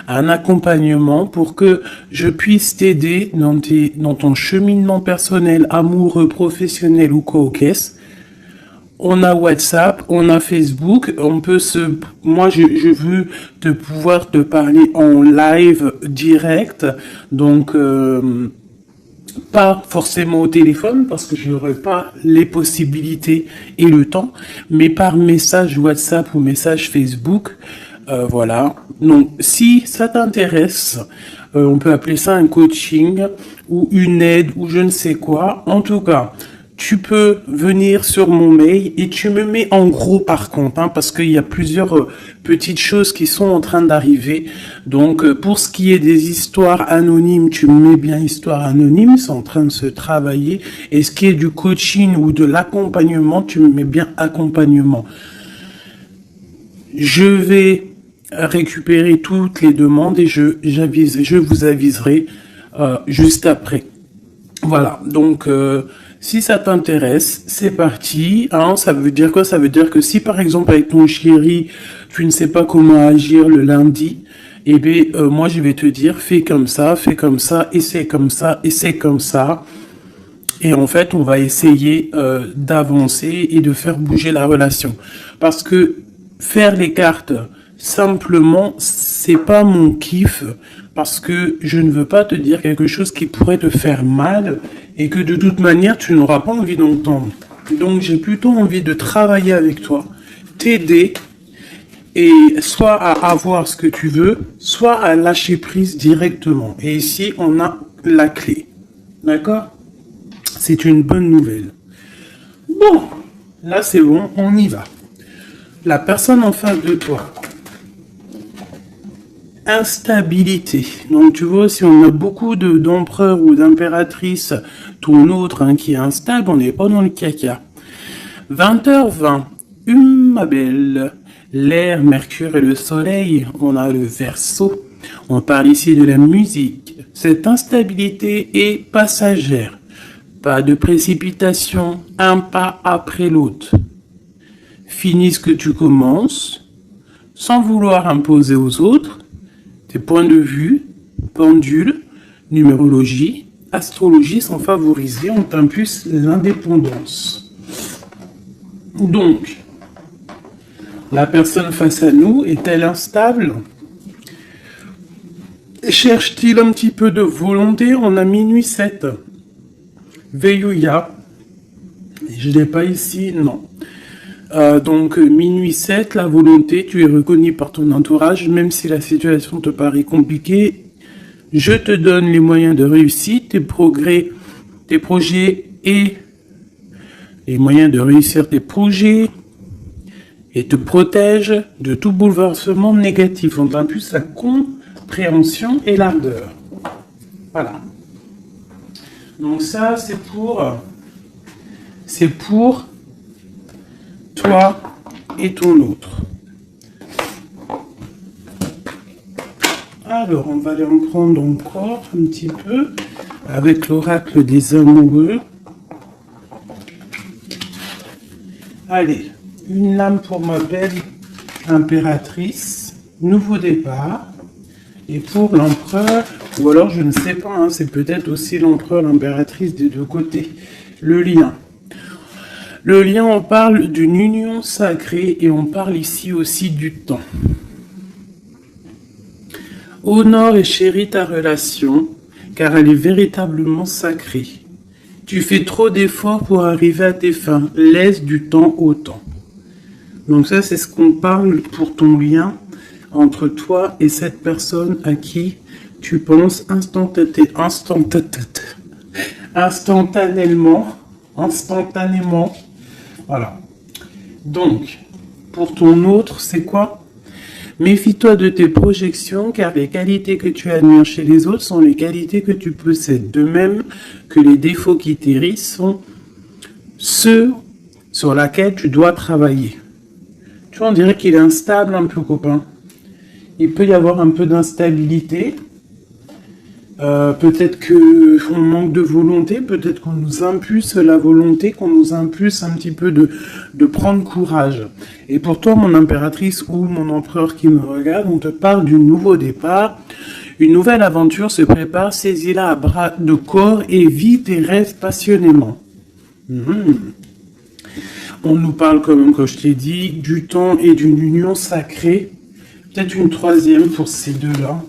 un accompagnement pour que je puisse t'aider dans ton cheminement personnel, amoureux, professionnel ou co-caisse. On a WhatsApp, on a Facebook, moi je veux pouvoir te parler en live direct, donc pas forcément au téléphone parce que je n'aurai pas les possibilités et le temps, mais par message WhatsApp ou message Facebook, voilà. Donc si ça t'intéresse, on peut appeler ça un coaching ou une aide ou je ne sais quoi. En tout cas, tu peux venir sur mon mail et tu me mets en gros par contre, hein, parce qu'il y a plusieurs petites choses qui sont en train d'arriver. Donc pour ce qui est des histoires anonymes, tu me mets bien histoire anonyme, c'est en train de se travailler. Et ce qui est du coaching ou de l'accompagnement, tu me mets bien accompagnement. Je vais récupérer toutes les demandes et je vous aviserai juste après. Voilà, donc si ça t'intéresse, c'est parti. Hein, ça veut dire quoi? Ça veut dire que si par exemple avec ton chéri, tu ne sais pas comment agir le lundi, eh bien moi je vais te dire fais comme ça, et c'est comme ça, et c'est comme ça. Et en fait, on va essayer d'avancer et de faire bouger la relation. Parce que faire les cartes simplement, c'est pas mon kiff. Parce que je ne veux pas te dire quelque chose qui pourrait te faire mal et que de toute manière, tu n'auras pas envie d'entendre. Donc, j'ai plutôt envie de travailler avec toi, t'aider et soit à avoir ce que tu veux, soit à lâcher prise directement. Et ici, on a la clé. D'accord? C'est une bonne nouvelle. Bon, là c'est bon, on y va. La personne en face de toi. Instabilité. Donc tu vois, si on a beaucoup d'empereurs ou d'impératrices, ton autre hein, qui est instable, on n'est pas dans le caca. 20h20. Ma belle. L'air, Mercure et le Soleil. On a le Verseau. On parle ici de la musique. Cette instabilité est passagère. Pas de précipitation, un pas après l'autre. Finis ce que tu commences, sans vouloir imposer aux autres. Tes points de vue, pendule, numérologie, astrologie sont favorisés, on t'impulse l'indépendance. Donc, la personne face à nous est-elle instable? Cherche-t-il un petit peu de volonté? On a minuit 7. Veillouya. Je l'ai pas ici, non. Donc minuit 7, la volonté, tu es reconnu par ton entourage, même si la situation te paraît compliquée. Je te donne les moyens de réussite, tes progrès, tes projets et les moyens de réussir tes projets et te protège de tout bouleversement négatif. On t'impulse la compréhension et l'ardeur. Voilà. Donc ça, c'est pour toi et ton autre. Alors, on va aller en prendre encore un petit peu avec l'oracle des amoureux. Allez, une lame pour ma belle impératrice, nouveau départ. Et pour l'empereur, ou alors je ne sais pas, hein, c'est peut-être aussi l'empereur, l'impératrice des deux côtés. Le lien. Le lien, on parle d'une union sacrée et on parle ici aussi du temps. Honore et chéris ta relation, car elle est véritablement sacrée. Tu fais trop d'efforts pour arriver à tes fins. Laisse du temps au temps. Donc ça, c'est ce qu'on parle pour ton lien entre toi et cette personne à qui tu penses instantanément. Voilà. Donc, pour ton autre, c'est quoi? Méfie-toi de tes projections, car les qualités que tu admires chez les autres sont les qualités que tu possèdes. De même que les défauts qui t'hérissent sont ceux sur lesquels tu dois travailler. Tu vois, on dirait qu'il est instable un peu, copain. Il peut y avoir un peu d'instabilité. Peut-être que on manque de volonté, peut-être qu'on nous impulse la volonté, qu'on nous impulse un petit peu de prendre courage. Et pour toi, mon impératrice ou mon empereur qui me regarde, on te parle du nouveau départ. Une nouvelle aventure se prépare, saisis-la à bras de corps et vis tes rêves passionnément. On nous parle, comme je t'ai dit, du temps et d'une union sacrée. Peut-être une troisième pour ces deux-là.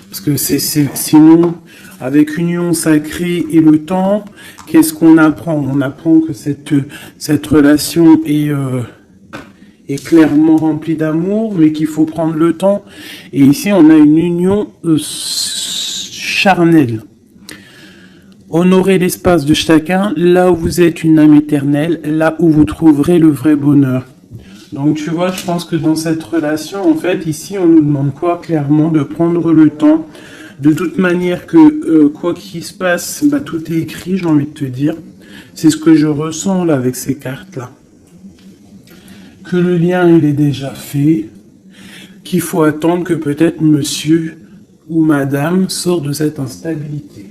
Parce que sinon, avec union sacrée et le temps, qu'est-ce qu'on apprend? On apprend que cette relation est clairement remplie d'amour, mais qu'il faut prendre le temps. Et ici, on a une union charnelle. Honorez l'espace de chacun, là où vous êtes une âme éternelle, là où vous trouverez le vrai bonheur. Donc tu vois, je pense que dans cette relation, en fait, ici, on nous demande quoi? Clairement, de prendre le temps. De toute manière que quoi qu'il se passe, bah, tout est écrit, j'ai envie de te dire. C'est ce que je ressens là avec ces cartes-là. Que le lien, il est déjà fait. Qu'il faut attendre que peut-être monsieur ou madame sort de cette instabilité.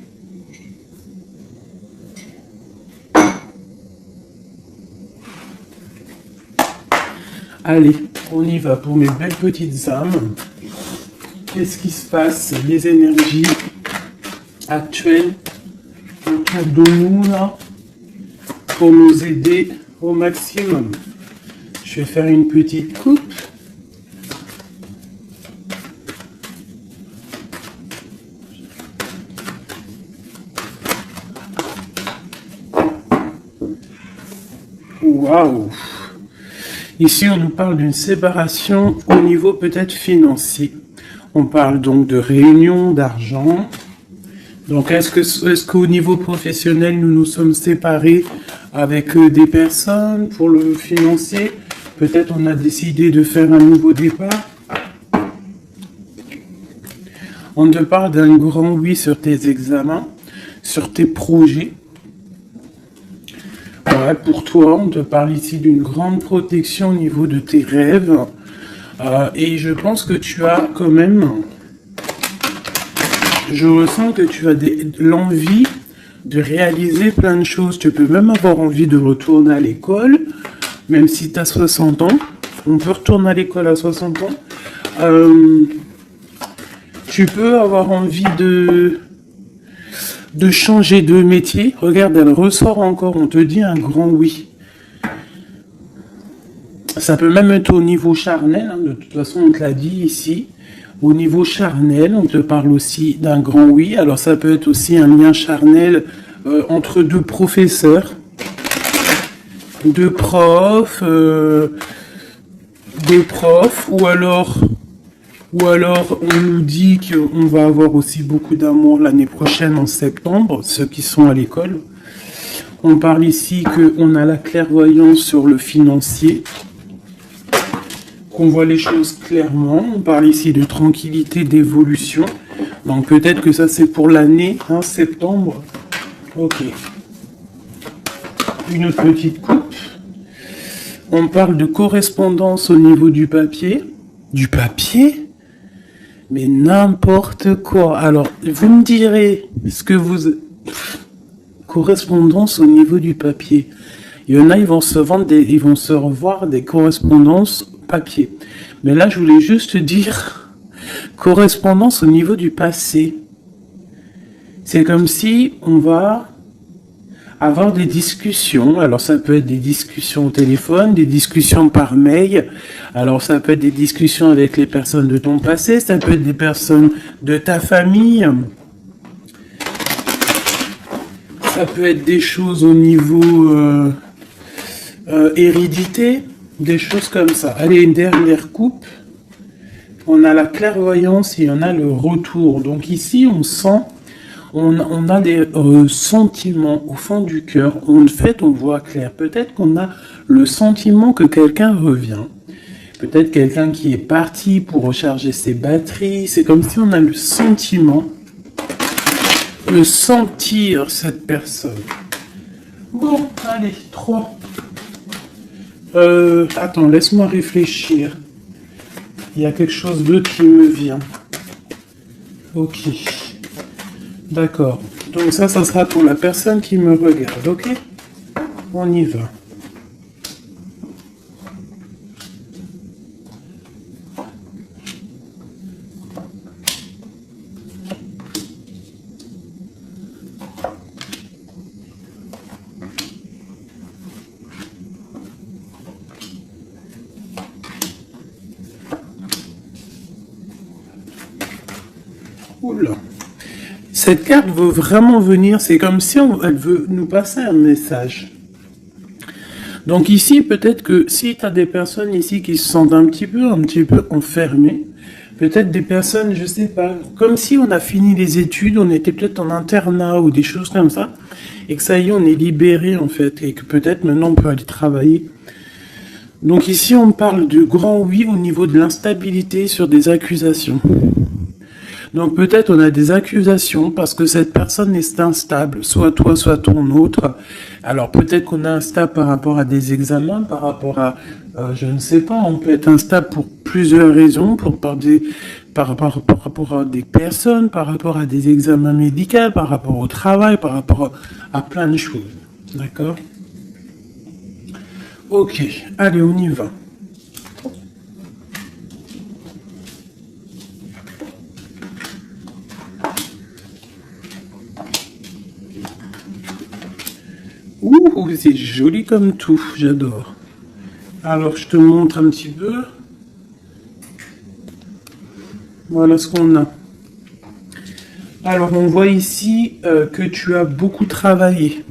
Allez, on y va pour mes belles petites âmes. Qu'est-ce qui se passe? Les énergies actuelles autour de nous, là, pour nous aider au maximum. Je vais faire une petite coupe. Waouh! Ici, on nous parle d'une séparation au niveau peut-être financier. On parle donc de réunion, d'argent. Donc, est-ce qu'au niveau professionnel, nous nous sommes séparés avec des personnes pour le financier? Peut-être on a décidé de faire un nouveau départ. On te parle d'un grand oui sur tes examens, sur tes projets. Ouais, pour toi, on te parle ici d'une grande protection au niveau de tes rêves. Et je pense que tu as quand même... Je ressens que tu as l'envie de réaliser plein de choses. Tu peux même avoir envie de retourner à l'école, même si tu as 60 ans. On peut retourner à l'école à 60 ans. Tu peux avoir envie de changer de métier. Regarde, elle ressort encore, on te dit un grand oui. Ça peut même être au niveau charnel, hein, de toute façon on te l'a dit ici. Au niveau charnel, on te parle aussi d'un grand oui. Alors ça peut être aussi un lien charnel entre deux professeurs, deux profs, ou alors on nous dit qu'on va avoir aussi beaucoup d'amour l'année prochaine en septembre, ceux qui sont à l'école. On parle ici qu'on a la clairvoyance sur le financier, qu'on voit les choses clairement. On parle ici de tranquillité, d'évolution. Donc peut-être que ça c'est pour l'année, hein, septembre. Ok. Une autre petite coupe. On parle de correspondance au niveau du papier. Du papier? Mais n'importe quoi. Alors, vous me direz ce que vous... Correspondance au niveau du papier. Il y en a, ils vont se revoir des correspondances papier. Mais là, je voulais juste dire correspondance au niveau du passé. C'est comme si on va avoir des discussions. Alors, ça peut être des discussions au téléphone, des discussions par mail. Alors, ça peut être des discussions avec les personnes de ton passé. Ça peut être des personnes de ta famille. Ça peut être des choses au niveau hérédité. Des choses comme ça. Allez, une dernière coupe. On a la clairvoyance et on a le retour. Donc ici, on sent, on a des sentiments au fond du cœur. En fait, on voit clair. Peut-être qu'on a le sentiment que quelqu'un revient. Peut-être quelqu'un qui est parti pour recharger ses batteries. C'est comme si on a le sentiment de sentir cette personne. Bon, allez, 3. Attends, laisse-moi réfléchir. Il y a quelque chose d'autre qui me vient. Ok. D'accord. Donc ça sera pour la personne qui me regarde, ok? On y va. Oula. Cette carte veut vraiment venir, c'est comme si elle veut nous passer un message. Donc ici, peut-être que si tu as des personnes ici qui se sentent un petit peu enfermées, peut-être des personnes, je sais pas, comme si on a fini les études, on était peut-être en internat ou des choses comme ça, et que ça y est, on est libéré en fait, et que peut-être maintenant on peut aller travailler. Donc ici, on parle du grand oui au niveau de l'instabilité sur des accusations. Donc peut-être on a des accusations parce que cette personne est instable, soit toi, soit ton autre. Alors peut-être qu'on est instable par rapport à des examens, par rapport à, je ne sais pas, on peut être instable pour plusieurs raisons, par rapport à des personnes, par rapport à des examens médicaux, par rapport au travail, par rapport à plein de choses. D'accord? Ok, allez, on y va. Ouh, c'est joli comme tout, j'adore. Alors, je te montre un petit peu. Voilà ce qu'on a. Alors, on voit ici que tu as beaucoup travaillé.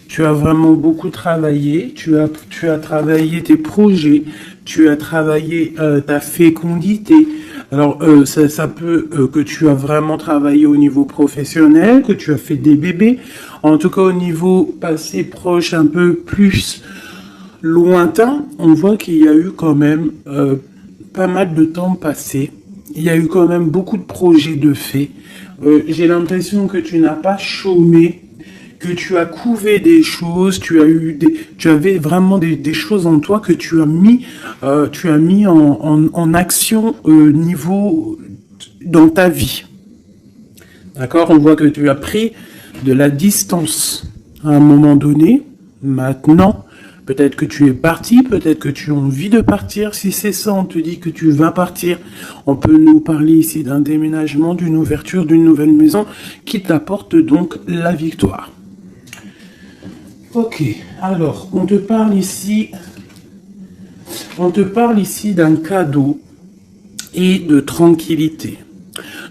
Tu as vraiment beaucoup travaillé. Tu as travaillé tes projets. Tu as travaillé ta fécondité. Alors, ça peut que tu as vraiment travaillé au niveau professionnel, que tu as fait des bébés. En tout cas, au niveau passé, proche, un peu plus lointain, on voit qu'il y a eu quand même pas mal de temps passé. Il y a eu quand même beaucoup de projets de fait. J'ai l'impression que tu n'as pas chômé, que tu as couvé des choses, tu avais vraiment des choses en toi que tu as mis en action niveau dans ta vie. D'accord? On voit que tu as pris de la distance à un moment donné. Maintenant, peut-être que tu es parti, peut-être que tu as envie de partir. Si c'est ça, on te dit que tu vas partir. On peut nous parler ici d'un déménagement, d'une ouverture, d'une nouvelle maison qui t'apporte donc la victoire. Ok, alors on te parle ici d'un cadeau et de tranquillité.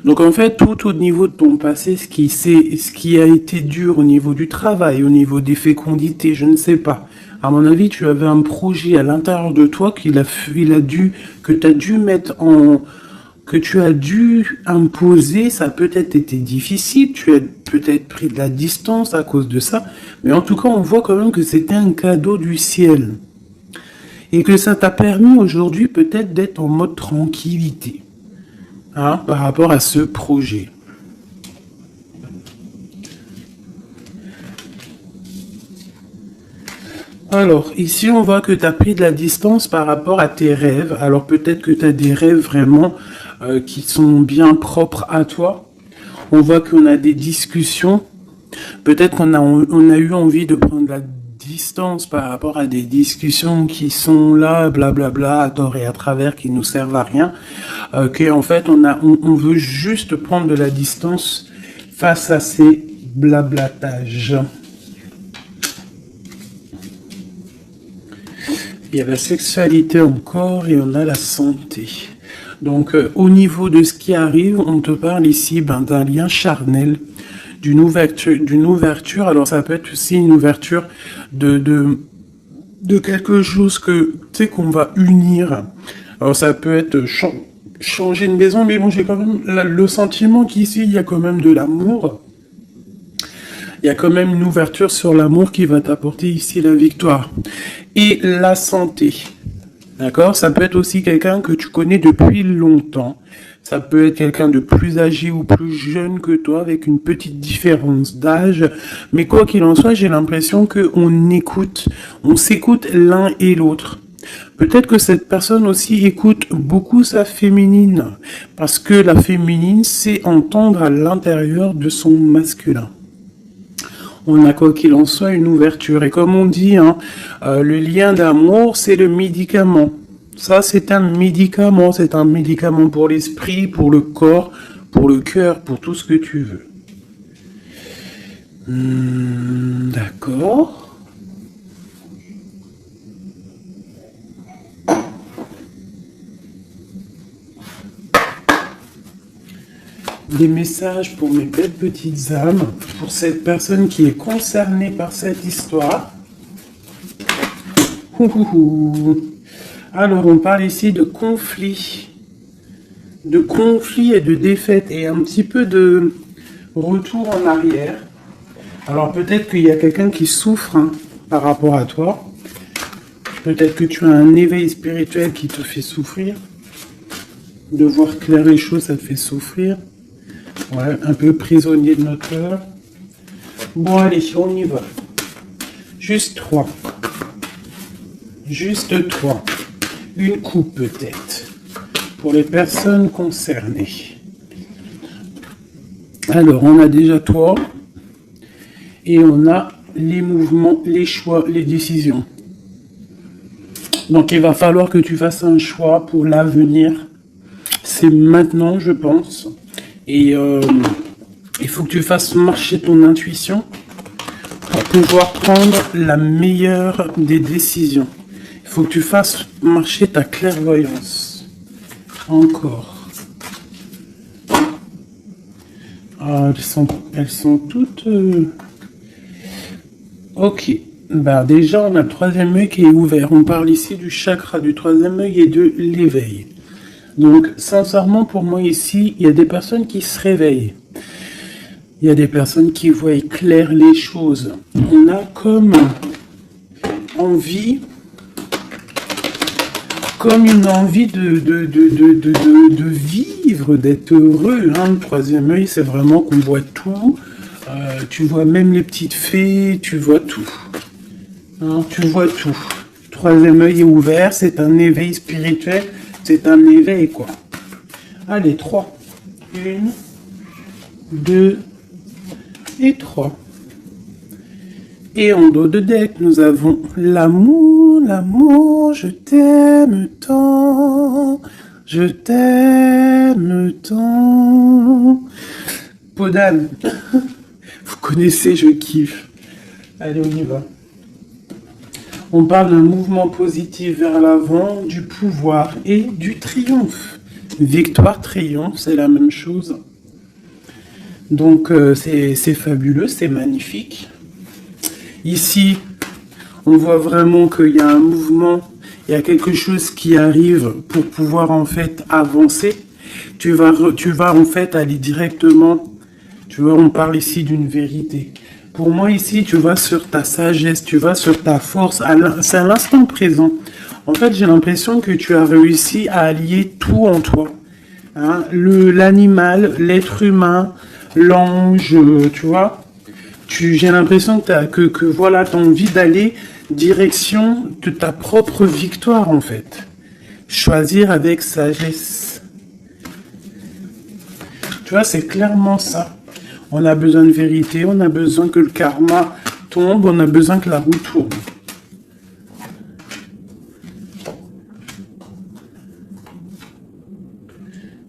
Donc en fait, tout au niveau de ton passé, ce qui a été dur au niveau du travail, au niveau des fécondités, je ne sais pas. À mon avis, tu avais un projet à l'intérieur de toi que tu as dû imposer. Ça a peut-être été difficile, tu as peut-être pris de la distance à cause de ça, mais en tout cas, on voit quand même que c'était un cadeau du ciel. Et que ça t'a permis aujourd'hui peut-être d'être en mode tranquillité. Hein, par rapport à ce projet. Alors, ici, on voit que tu as pris de la distance par rapport à tes rêves. Alors, peut-être que tu as des rêves vraiment qui sont bien propres à toi. On voit qu'on a des discussions. Peut-être on a eu envie de prendre la distance par rapport à des discussions qui sont là, blablabla, à tort et à travers, qui nous servent à rien. Qu'en fait, on veut juste prendre de la distance face à ces blablatages. Il y a la sexualité encore et on a la santé. Donc, au niveau de ce qui arrive, on te parle ici d'un lien charnel, d'une ouverture. Alors, ça peut être aussi une ouverture de quelque chose que, tu sais, qu'on va unir. Alors, ça peut être changer une maison, mais bon, j'ai quand même le sentiment qu'ici, il y a quand même de l'amour. Il y a quand même une ouverture sur l'amour qui va t'apporter ici la victoire. Et la santé. D'accord? Ça peut être aussi quelqu'un que tu connais depuis longtemps. Ça peut être quelqu'un de plus âgé ou plus jeune que toi, avec une petite différence d'âge. Mais quoi qu'il en soit, j'ai l'impression qu'on s'écoute l'un et l'autre. Peut-être que cette personne aussi écoute beaucoup sa féminine, parce que la féminine, c'est entendre à l'intérieur de son masculin. On a quoi qu'il en soit une ouverture. Et comme on dit, hein, le lien d'amour, c'est le médicament. Ça, c'est un médicament. C'est un médicament pour l'esprit, pour le corps, pour le cœur, pour tout ce que tu veux. D'accord. Des messages pour mes belles petites âmes, pour cette personne qui est concernée par cette histoire. Alors, on parle ici de conflit et de défaite et un petit peu de retour en arrière. Alors, peut-être qu'il y a quelqu'un qui souffre par rapport à toi. Peut-être que tu as un éveil spirituel qui te fait souffrir. De voir clair les choses, ça te fait souffrir. Ouais, un peu prisonnier de notre cœur. Bon, allez, on y va. Juste 3. Juste 3. Une coupe peut-être. Pour les personnes concernées. Alors, on a déjà toi. Et on a les mouvements, les choix, les décisions. Donc, il va falloir que tu fasses un choix pour l'avenir. C'est maintenant, je pense. Et il faut que tu fasses marcher ton intuition pour pouvoir prendre la meilleure des décisions. Il faut que tu fasses marcher ta clairvoyance. Encore. Ah, elles sont toutes... Ok. Bah, déjà, on a le troisième œil qui est ouvert. On parle ici du chakra du troisième œil et de l'éveil. Donc, sincèrement, pour moi, ici, il y a des personnes qui se réveillent. Il y a des personnes qui voient clair les choses. On a comme envie, comme une envie de vivre, d'être heureux. Hein. Le troisième œil, c'est vraiment qu'on voit tout. Tu vois même les petites fées, tu vois tout. Hein, tu vois tout. Le troisième œil est ouvert, c'est un éveil spirituel. C'est un éveil, quoi. Allez, 3. 1, 2 et 3. Et en dos de deck, nous avons l'amour, l'amour, je t'aime tant, je t'aime tant. Peau d'âne. Vous connaissez, je kiffe. Allez, on y va. On parle d'un mouvement positif vers l'avant, du pouvoir et du triomphe. Victoire, triomphe, c'est la même chose. Donc, c'est fabuleux, c'est magnifique. Ici, on voit vraiment qu'il y a un mouvement, il y a quelque chose qui arrive pour pouvoir en fait avancer. Tu vas en fait aller directement, tu vois, on parle ici d'une vérité. Pour moi, ici, tu vas sur ta sagesse, tu vas sur ta force. C'est à l'instant présent. En fait, j'ai l'impression que tu as réussi à allier tout en toi. Hein, l'animal, l'être humain, l'ange, tu vois. J'ai l'impression que voilà, tu as envie d'aller direction de ta propre victoire, en fait. Choisir avec sagesse. Tu vois, c'est clairement ça. On a besoin de vérité, on a besoin que le karma tombe, on a besoin que la roue tourne.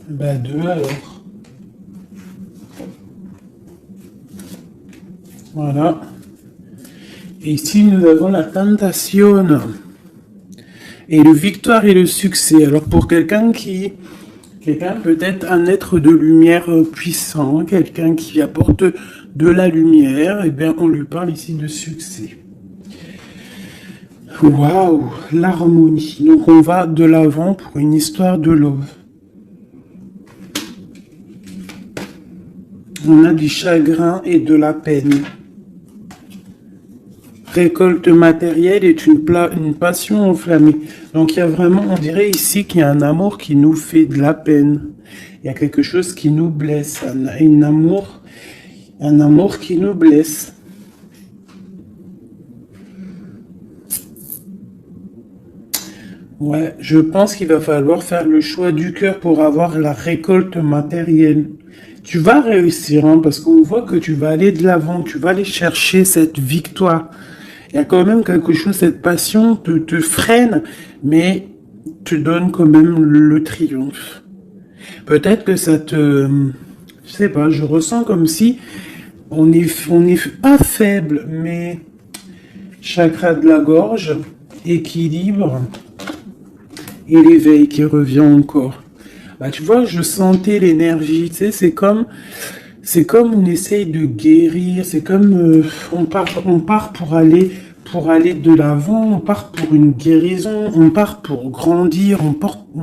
Bah 2 alors. Voilà. Et ici, nous avons la tentation. Et le victoire et le succès. Alors pour quelqu'un peut-être un être de lumière puissant, quelqu'un qui apporte de la lumière, et bien on lui parle ici de succès. Waouh, l'harmonie. Donc on va de l'avant pour une histoire de love. On a du chagrin et de la peine. Récolte matérielle est une passion enflammée. Donc il y a vraiment, on dirait ici qu'il y a un amour qui nous fait de la peine. Il y a quelque chose qui nous blesse, un amour qui nous blesse. Ouais, je pense qu'il va falloir faire le choix du cœur pour avoir la récolte matérielle. Tu vas réussir, hein, parce qu'on voit que tu vas aller de l'avant, tu vas aller chercher cette victoire. Il y a quand même quelque chose, cette passion te freine, mais te donne quand même le triomphe. Peut-être que ça te... Je sais pas, je ressens comme si on est pas faible, mais chakra de la gorge, équilibre et l'éveil qui revient encore. Bah, tu vois, je sentais l'énergie, tu sais, c'est comme on essaye de guérir, c'est comme on part pour aller de l'avant, on part pour une guérison, on part pour grandir, on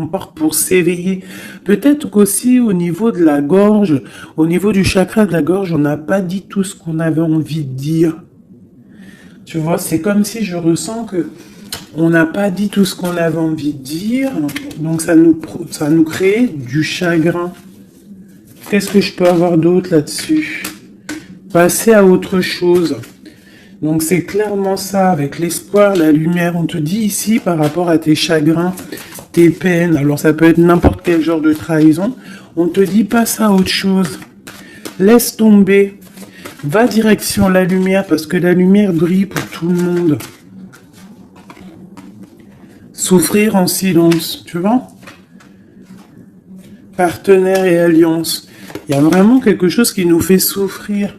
part pour s'éveiller. Peut-être qu'aussi au niveau de la gorge, au niveau du chakra de la gorge, on n'a pas dit tout ce qu'on avait envie de dire. Tu vois, c'est comme si je ressens que on n'a pas dit tout ce qu'on avait envie de dire, donc ça nous crée du chagrin. Qu'est-ce que je peux avoir d'autre là-dessus? Passer à autre chose. Donc c'est clairement ça, avec l'espoir, la lumière. On te dit ici, par rapport à tes chagrins, tes peines, alors ça peut être n'importe quel genre de trahison, on te dit passe à autre chose. Laisse tomber. Va direction la lumière, parce que la lumière brille pour tout le monde. Souffrir en silence, tu vois? Partenaire et alliance. Il y a vraiment quelque chose qui nous fait souffrir.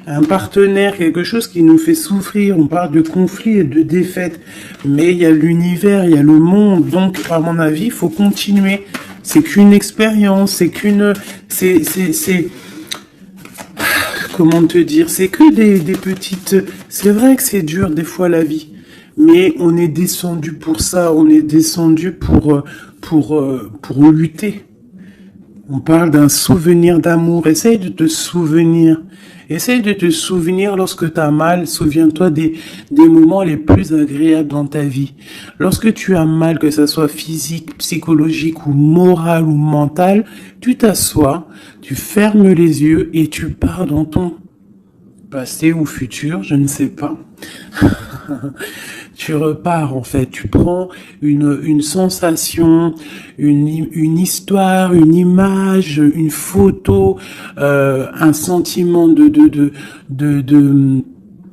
Un partenaire, quelque chose qui nous fait souffrir. On parle de conflit et de défaite. Mais il y a l'univers, il y a le monde. Donc, à mon avis, il faut continuer. C'est qu'une expérience, c'est qu'une... C'est... Comment te dire? C'est que des petites... C'est vrai que c'est dur des fois la vie. Mais on est descendu pour ça. On est descendu pour lutter. On parle d'un souvenir d'amour. Essaye de te souvenir. Essaye de te souvenir lorsque tu as mal. Souviens-toi des moments les plus agréables dans ta vie. Lorsque tu as mal, que ce soit physique, psychologique ou moral ou mental, tu t'assois, tu fermes les yeux et tu pars dans ton passé ou futur, je ne sais pas. Tu repars en fait, tu prends une sensation, une histoire, une image, une photo, un sentiment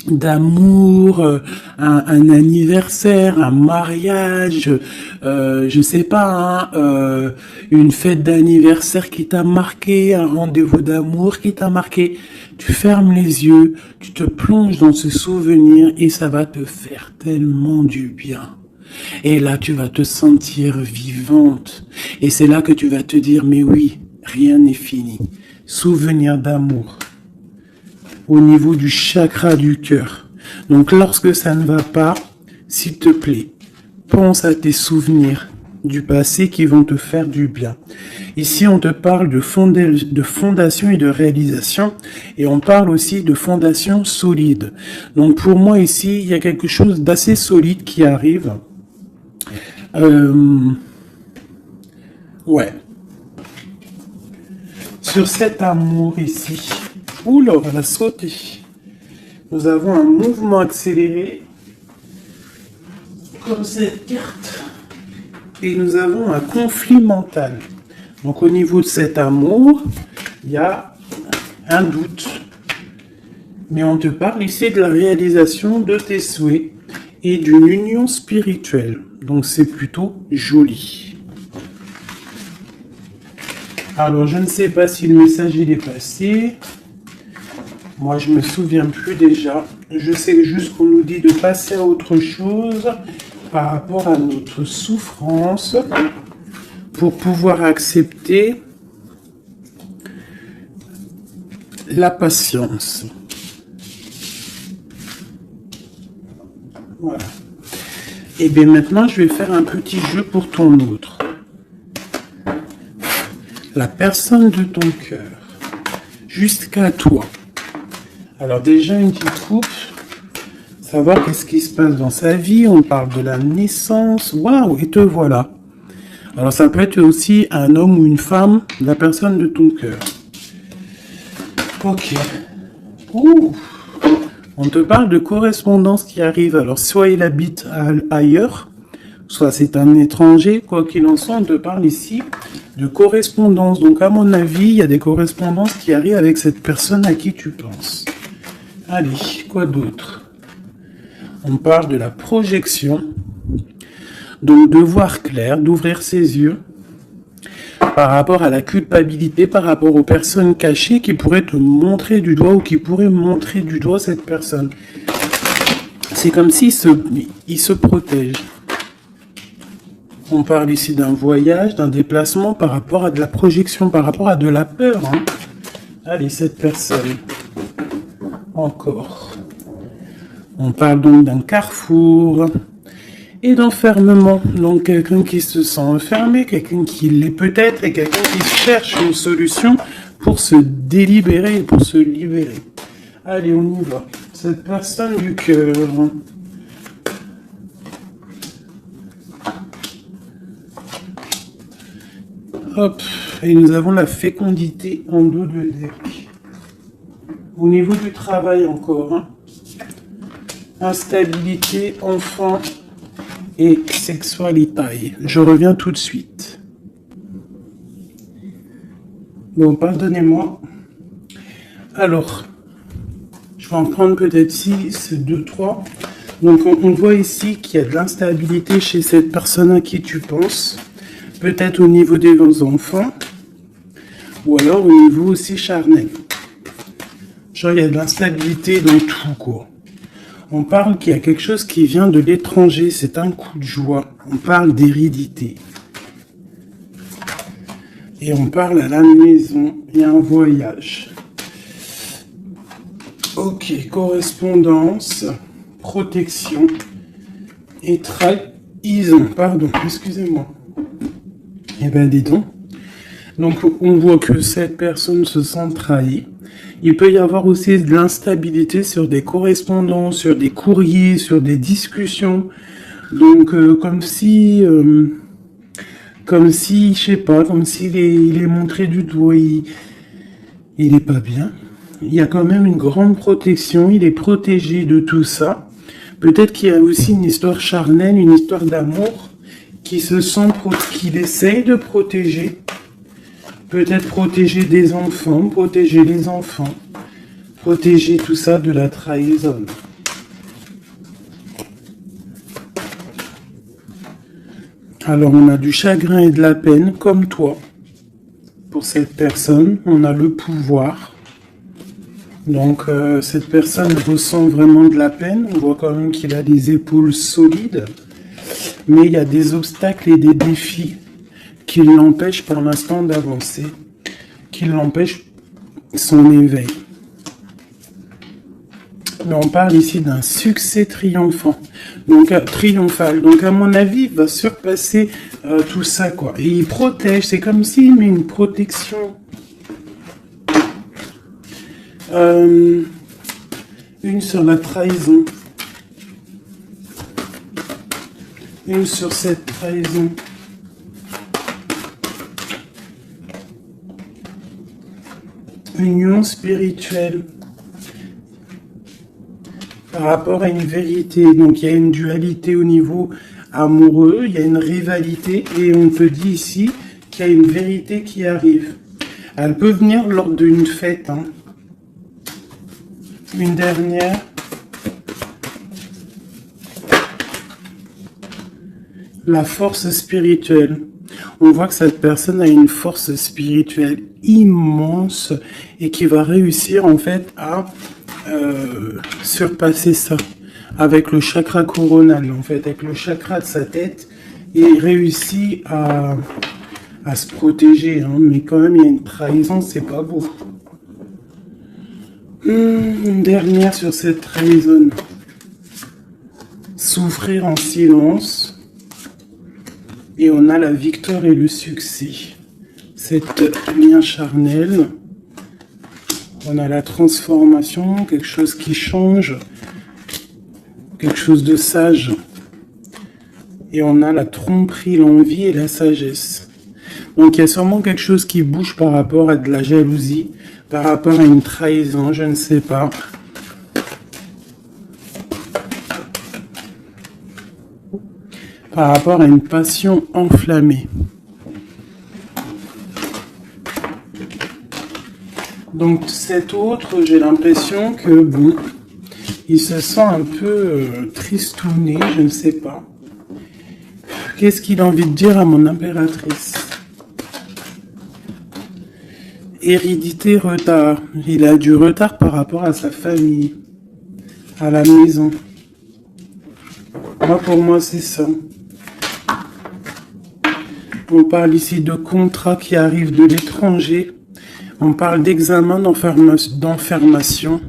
d'amour, un anniversaire, un mariage, je sais pas, hein, une fête d'anniversaire qui t'a marqué, un rendez-vous d'amour qui t'a marqué. Tu fermes les yeux, tu te plonges dans ce souvenir et ça va te faire tellement du bien. Et là, tu vas te sentir vivante. Et c'est là que tu vas te dire, mais oui, rien n'est fini. Souvenir d'amour au niveau du chakra du cœur. Donc lorsque ça ne va pas, s'il te plaît, pense à tes souvenirs du passé qui vont te faire du bien. Ici, on te parle de fondation et de réalisation, et on parle aussi de fondation solide. Donc pour moi ici, il y a quelque chose d'assez solide qui arrive. Ouais. Sur cet amour ici, oula, on va sauter. Nous avons un mouvement accéléré, comme cette carte. Et nous avons un conflit mental. Donc au niveau de cet amour, il y a un doute. Mais on te parle ici de la réalisation de tes souhaits et d'une union spirituelle. Donc c'est plutôt joli. Alors je ne sais pas si le message il est passé. Moi je me souviens plus déjà. Je sais juste qu'on nous dit de passer à autre chose par rapport à notre souffrance pour pouvoir accepter la patience. Voilà. Et bien maintenant, je vais faire un petit jeu pour ton autre. La personne de ton cœur, jusqu'à toi. Alors déjà, une petite coupe. Savoir qu'est-ce qui se passe dans sa vie. On parle de la naissance. Waouh, et te voilà. Alors ça peut être aussi un homme ou une femme, la personne de ton cœur. Ok. Ouh. On te parle de correspondance qui arrive. Alors soit il habite ailleurs, soit c'est un étranger, quoi qu'il en soit, on te parle ici de correspondance. Donc à mon avis, il y a des correspondances qui arrivent avec cette personne à qui tu penses. Allez, quoi d'autre? On parle de la projection, donc de voir clair, d'ouvrir ses yeux par rapport à la culpabilité, par rapport aux personnes cachées qui pourraient te montrer du doigt ou qui pourraient montrer du doigt cette personne. C'est comme s'il se protège. On parle ici d'un voyage, d'un déplacement par rapport à de la projection, par rapport à de la peur. Hein. Allez, cette personne. Encore. On parle donc d'un carrefour et d'enfermement. Donc quelqu'un qui se sent enfermé, quelqu'un qui l'est peut-être et quelqu'un qui cherche une solution pour se délibérer, pour se libérer. Allez, on y va. Cette personne du cœur. Hop, et nous avons la fécondité en dos de deck. Au niveau du travail encore, hein. Instabilité, enfant et sexualité. Je reviens tout de suite. Bon, pardonnez-moi. Alors, je vais en prendre peut-être 6, 2, 3. Donc, on voit ici qu'il y a de l'instabilité chez cette personne à qui tu penses. Peut-être au niveau des enfants. Ou alors au niveau aussi charnel. Genre, il y a de l'instabilité dans tout, quoi. On parle qu'il y a quelque chose qui vient de l'étranger, c'est un coup de joie. On parle d'hérédité. Et on parle à la maison, il y a un voyage. Ok, correspondance, protection et trahison. Pardon, excusez-moi. Eh ben, dis donc. Donc, on voit que cette personne se sent trahie. Il peut y avoir aussi de l'instabilité sur des correspondances, sur des courriers, sur des discussions. Donc, comme si, je sais pas, comme s'il il est montré du doigt, il est pas bien. Il y a quand même une grande protection, il est protégé de tout ça. Peut-être qu'il y a aussi une histoire charnelle, une histoire d'amour qui se sent, qu'il essaye de protéger. Peut-être protéger des enfants, protéger les enfants, protéger tout ça de la trahison. Alors on a du chagrin et de la peine, comme toi. Pour cette personne, on a le pouvoir. Donc cette personne ressent vraiment de la peine. On voit quand même qu'il a des épaules solides. Mais il y a des obstacles et des défis qui l'empêche pour l'instant d'avancer, qui l'empêche son éveil. Mais on parle ici d'un succès triomphant, donc triomphal. Donc à mon avis, il va surpasser tout ça, quoi. Et il protège, c'est comme s'il met une protection. Une sur la trahison. Une sur cette trahison. Union spirituelle par rapport à une vérité. Donc il y a une dualité au niveau amoureux, il y a une rivalité et on te dit ici qu'il y a une vérité qui arrive. Elle peut venir lors d'une fête. Hein. Une dernière. La force spirituelle. On voit que cette personne a une force spirituelle immense et qui va réussir en fait à surpasser ça avec le chakra coronal, en fait, avec le chakra de sa tête, et il réussit à se protéger, hein, mais quand même il y a une trahison, c'est pas beau. Une dernière sur cette trahison. Souffrir en silence. Et on a la victoire et le succès. Cette lien charnel. On a la transformation, quelque chose qui change. Quelque chose de sage. Et on a la tromperie, l'envie et la sagesse. Donc il y a sûrement quelque chose qui bouge par rapport à de la jalousie, par rapport à une trahison, je ne sais pas. par rapport à une passion enflammée. Donc cet autre, j'ai l'impression que, bon, il se sent un peu tristouné, je ne sais pas. Qu'est-ce qu'il a envie de dire à mon impératrice? Hérédité, retard. Il a du retard par rapport à sa famille, à la maison. Moi, pour moi, c'est ça. On parle ici de contrats qui arrivent de l'étranger. On parle d'examen d'enfermation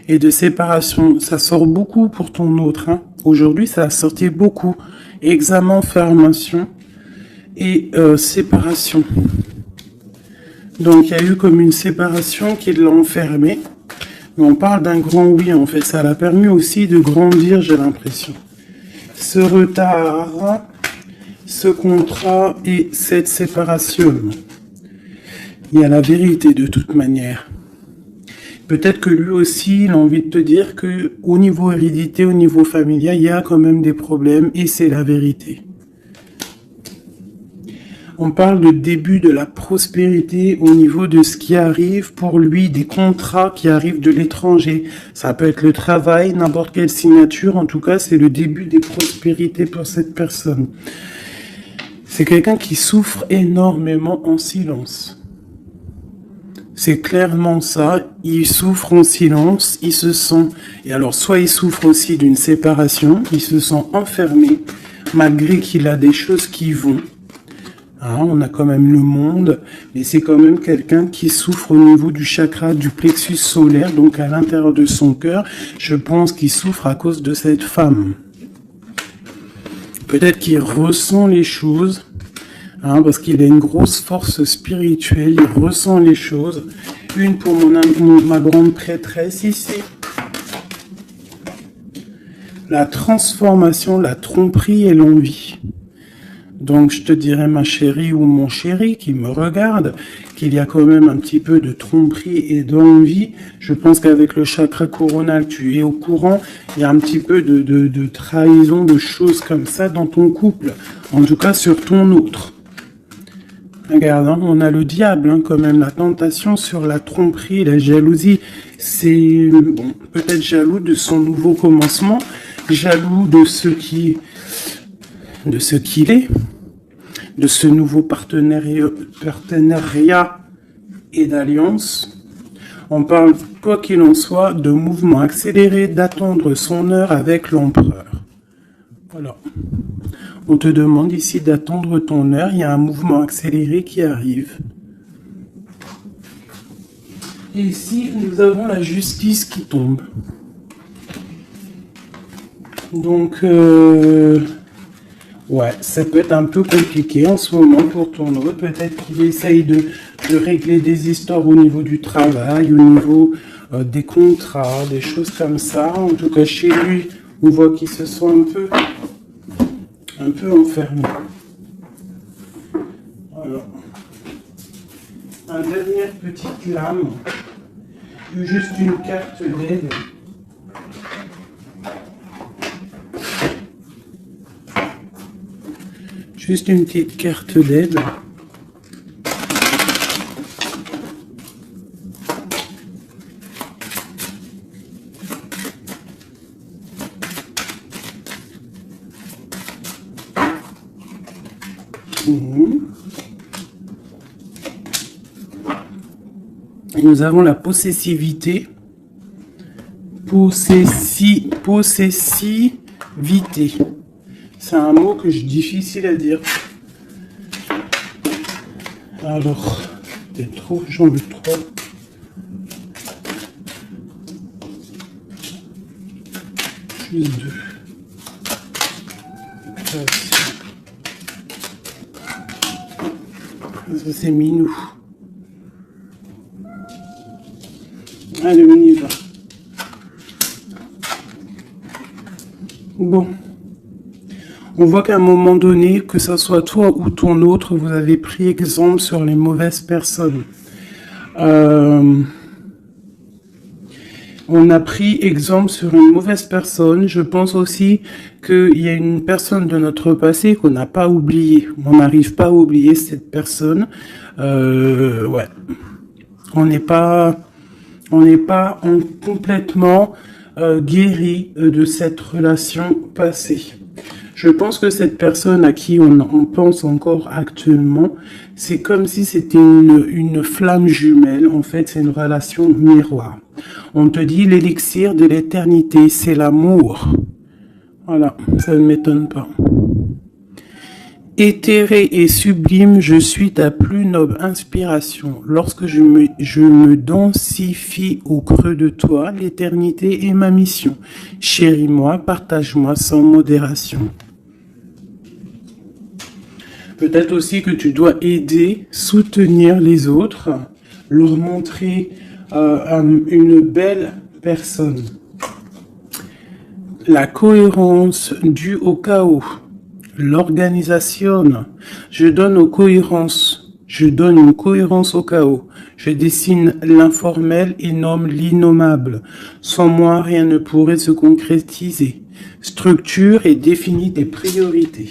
et de séparation. Ça sort beaucoup pour ton autre. Hein. Aujourd'hui, ça a sorti beaucoup. Examen, enfermation et séparation. Donc, il y a eu comme une séparation qui l'a enfermé. Mais on parle d'un grand oui, en fait. Ça l'a permis aussi de grandir, j'ai l'impression. Ce retard, ce contrat et cette séparation. Il y a la vérité de toute manière. Peut-être que lui aussi, il a envie de te dire que au niveau hérédité, au niveau familial, il y a quand même des problèmes et c'est la vérité. On parle de début de la prospérité au niveau de ce qui arrive pour lui, des contrats qui arrivent de l'étranger. Ça peut être le travail, n'importe quelle signature. En tout cas, c'est le début des prospérités pour cette personne. C'est quelqu'un qui souffre énormément en silence. C'est clairement ça, il souffre en silence, il se sent... Et alors, soit il souffre aussi d'une séparation, il se sent enfermé, malgré qu'il a des choses qui vont. Hein, on a quand même le monde, mais c'est quand même quelqu'un qui souffre au niveau du chakra, du plexus solaire, donc à l'intérieur de son cœur. Je pense qu'il souffre à cause de cette femme. Peut-être qu'il ressent les choses... Hein, parce qu'il a une grosse force spirituelle, il ressent les choses. Une pour ma grande prêtresse ici. La transformation, la tromperie et l'envie. Donc je te dirais ma chérie ou mon chéri qui me regarde, qu'il y a quand même un petit peu de tromperie et d'envie. Je pense qu'avec le chakra coronal, tu es au courant. Il y a un petit peu de trahison, de choses comme ça dans ton couple. En tout cas sur ton autre. Regarde, hein, on a le diable, hein, quand même, la tentation sur la tromperie, la jalousie. C'est bon, peut-être jaloux de son nouveau commencement, jaloux de ce qu'il est, de ce nouveau partenariat et d'alliance. On parle, quoi qu'il en soit, de mouvement accéléré, d'attendre son heure avec l'empereur. Voilà. On te demande ici d'attendre ton heure. Il y a un mouvement accéléré qui arrive. Et ici, nous avons la justice qui tombe. Donc, ouais, ça peut être un peu compliqué en ce moment pour ton autre. Peut-être qu'il essaye de régler des histoires au niveau du travail, au niveau des contrats, des choses comme ça. En tout cas, chez lui, on voit qu'il se sent un peu enfermé. Voilà. Un dernière petite lame. Juste une carte d'aide. Juste une petite carte d'aide. Et nous avons la possessivité. Possessivité. C'est un mot que je difficile à dire. Alors, peut-être trop, j'en veux trop. Juste deux. Ça c'est minou. Allez, on y va. Bon. On voit qu'à un moment donné, que ce soit toi ou ton autre, vous avez pris exemple sur les mauvaises personnes. On a pris exemple sur une mauvaise personne. Je pense aussi qu'il y a une personne de notre passé qu'on n'a pas oublié. On n'arrive pas à oublier cette personne. Ouais. On n'est pas complètement guéri de cette relation passée. Je pense que cette personne à qui on pense encore actuellement, c'est comme si c'était une flamme jumelle. En fait, c'est une relation miroir. On te dit l'élixir de l'éternité, c'est l'amour. Voilà, ça ne m'étonne pas. Éthéré et sublime, je suis ta plus noble inspiration. Lorsque je me densifie au creux de toi, l'éternité est ma mission. Chéris-moi, partage-moi sans modération. Peut-être aussi que tu dois aider, soutenir les autres, leur montrer une belle personne. La cohérence due au chaos. L'organisation. Je donne une cohérence au chaos. Je dessine l'informel et nomme l'innommable. Sans moi, rien ne pourrait se concrétiser. Structure et définis tes priorités.